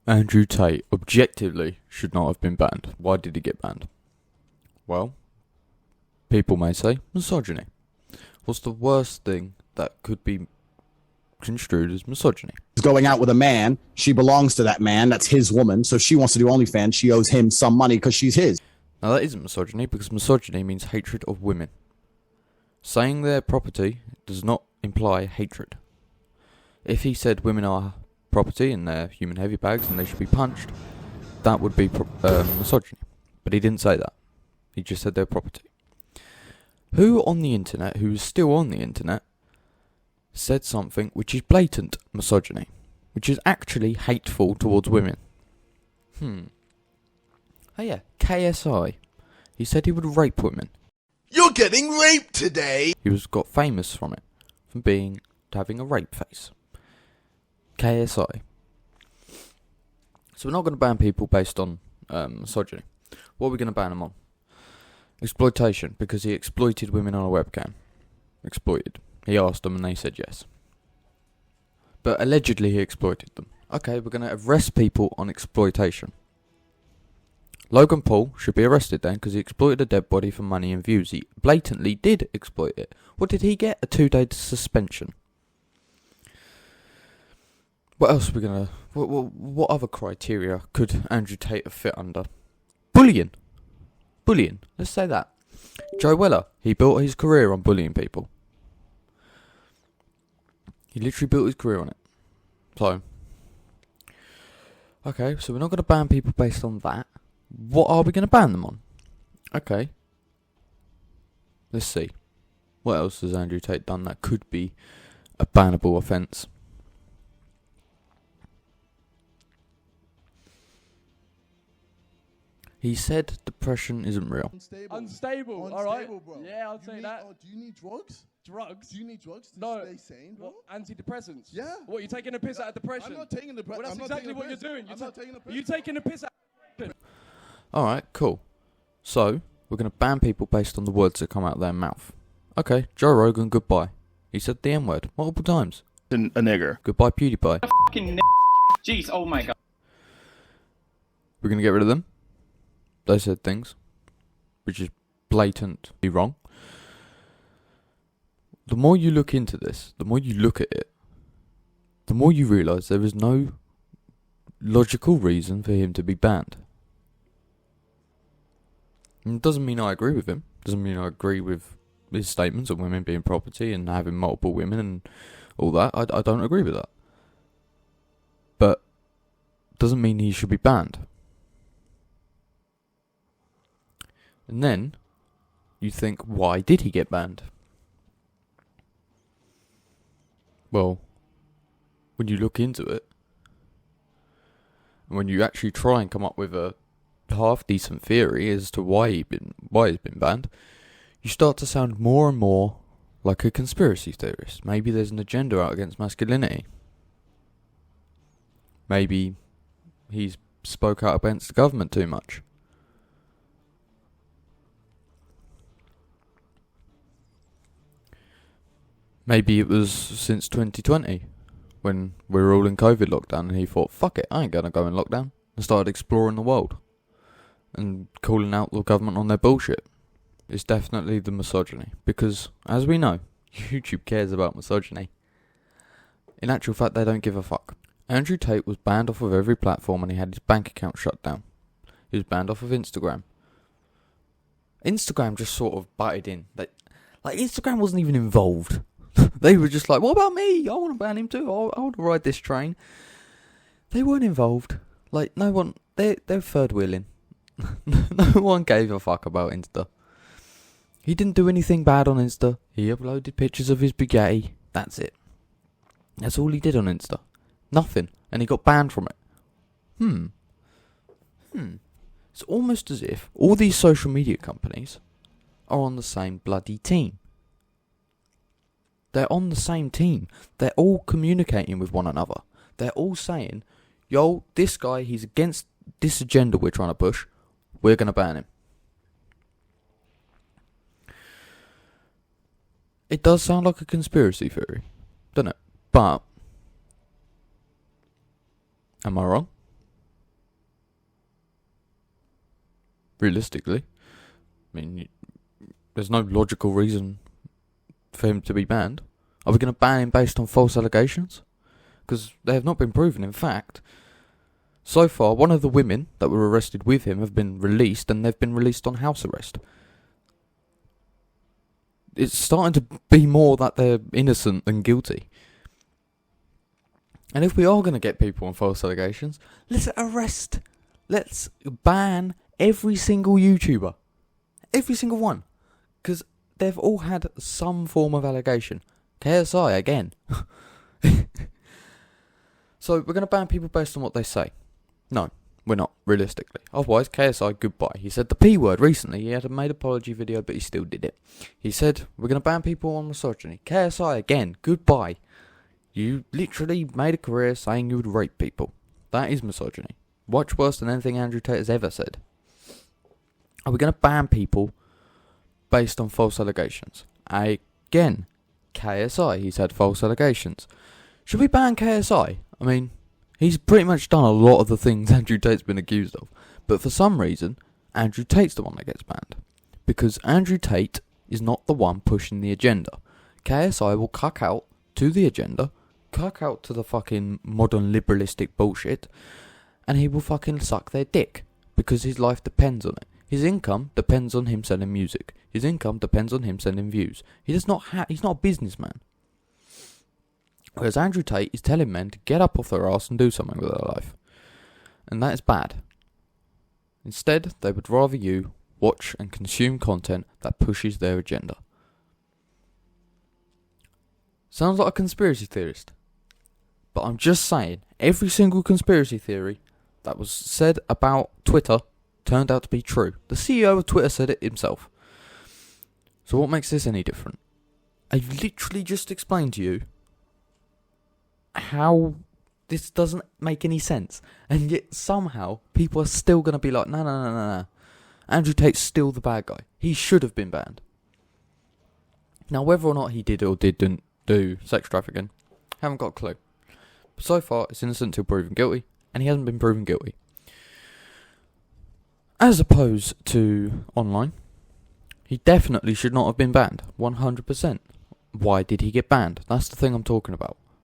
Andrew Tate objectively should not have been banned. Why did he get banned? Well, people may say misogyny. What's the worst thing that could be construed as misogyny? Going out with a man, she belongs to that man, that's his woman, so she wants to do OnlyFans, she owes him some money because she's his. Now that isn't misogyny, because misogyny means hatred of women. Saying they're property does not imply hatred. If he said women are property and they're human heavy bags and they should be punched, that would be misogyny. But he didn't say that. He just said they're property. Who on the internet, who is still on the internet, said something which is blatant misogyny, which is actually hateful towards women? Oh yeah, KSI. He said he would rape women. You're getting raped today! He got famous from it, from having a rape face. KSI. So we're not going to ban people based on misogyny. What are we going to ban them on? Exploitation, because he exploited women on a webcam. Exploited. He asked them and they said yes. But allegedly he exploited them. Okay, we're going to arrest people on exploitation. Logan Paul should be arrested then because he exploited a dead body for money and views. He blatantly did exploit it. What did he get? A 2-day suspension. What else are we going to... What other criteria could Andrew Tate have fit under? Bullying. Bullying. Let's say that. Joe Weller. He built his career on bullying people. He literally built his career on it. So... Okay, so we're not going to ban people based on that. What are we going to ban them on? Okay. Let's see. What else has Andrew Tate done that could be a bannable offence? He said depression isn't real. Unstable. All right. Bro. Yeah, I'll say that. Oh, do you need drugs? Drugs? Do you need drugs to No. stay sane, bro? What? Antidepressants? Yeah. What, you taking a piss out of depression? I'm not taking the piss. Well, that's exactly what you're doing. I'm not taking the piss. You taking a piss out of depression? Alright, cool. So, we're going to ban people based on the words that come out of their mouth. Okay, Joe Rogan, goodbye. He said the N-word multiple times. A nigger. Goodbye, PewDiePie. Fucking jeez, oh my god. We're going to get rid of them. They said things which is blatantly wrong. The more you look into this, the more you look at it, the more you realise there is no logical reason for him to be banned. And it doesn't mean I agree with him. Doesn't mean I agree with his statements of women being property and having multiple women and all that. I don't agree with that. But doesn't mean he should be banned. And then you think, why did he get banned? Well, when you look into it, and when you actually try and come up with a half decent theory as to why he's been banned, you start to sound more and more like a conspiracy theorist. Maybe there's an agenda out against masculinity. Maybe he's spoke out against the government too much. Maybe it was since 2020, when we were all in COVID lockdown, and he thought, fuck it, I ain't gonna go in lockdown, and started exploring the world, and calling out the government on their bullshit. It's definitely the misogyny, because, as we know, YouTube cares about misogyny. In actual fact, they don't give a fuck. Andrew Tate was banned off of every platform, and he had his bank account shut down. He was banned off of Instagram. Instagram just sort of butted in. Instagram wasn't even involved. They were just like, what about me? I want to ban him too. I want to ride this train. They weren't involved. No one... They're third wheeling. No one gave a fuck about Insta. He didn't do anything bad on Insta. He uploaded pictures of his Bugatti. That's it. That's all he did on Insta. Nothing. And he got banned from it. It's almost as if all these social media companies are on the same bloody team. They're on the same team. They're all communicating with one another. They're all saying, yo, this guy, he's against this agenda we're trying to push. We're going to ban him. It does sound like a conspiracy theory, doesn't it? But, am I wrong? realistically. I mean, there's no logical reason for him to be banned. Are we going to ban him based on false allegations? Because they have not been proven. In fact, so far, one of the women that were arrested with him have been released, and they've been released on house arrest. It's starting to be more that they're innocent than guilty. And if we are going to get people on false allegations, let's arrest, let's ban every single YouTuber. Every single one. Because they've all had some form of allegation. KSI, again. So, we're going to ban people based on what they say. No, we're not, realistically. Otherwise, KSI, goodbye. He said the P word recently. He had a made apology video, but he still did it. He said, we're going to ban people on misogyny. KSI, again, goodbye. You literally made a career saying you would rape people. That is misogyny. Much worse than anything Andrew Tate has ever said. Are we going to ban people based on false allegations? Again, KSI, he's had false allegations. Should we ban KSI? I mean, he's pretty much done a lot of the things Andrew Tate's been accused of. But for some reason, Andrew Tate's the one that gets banned. Because Andrew Tate is not the one pushing the agenda. KSI will cuck out to the agenda, cuck out to the fucking modern liberalistic bullshit, and he will fucking suck their dick. Because his life depends on it. His income depends on him selling music. His income depends on him selling views. He's not a businessman. Whereas Andrew Tate is telling men to get up off their arse and do something with their life. And that is bad. Instead, they would rather you watch and consume content that pushes their agenda. Sounds like a conspiracy theorist. But I'm just saying, every single conspiracy theory that was said about Twitter turned out to be true. The CEO of Twitter said it himself. So what makes this any different? I've literally just explained to you how this doesn't make any sense. And yet somehow people are still going to be like, no. Andrew Tate's still the bad guy. He should have been banned. Now whether or not he did or didn't do sex trafficking, haven't got a clue. But so far it's innocent till proven guilty, and he hasn't been proven guilty. As opposed to online, he definitely should not have been banned. 100%. Why did he get banned? That's the thing I'm talking about.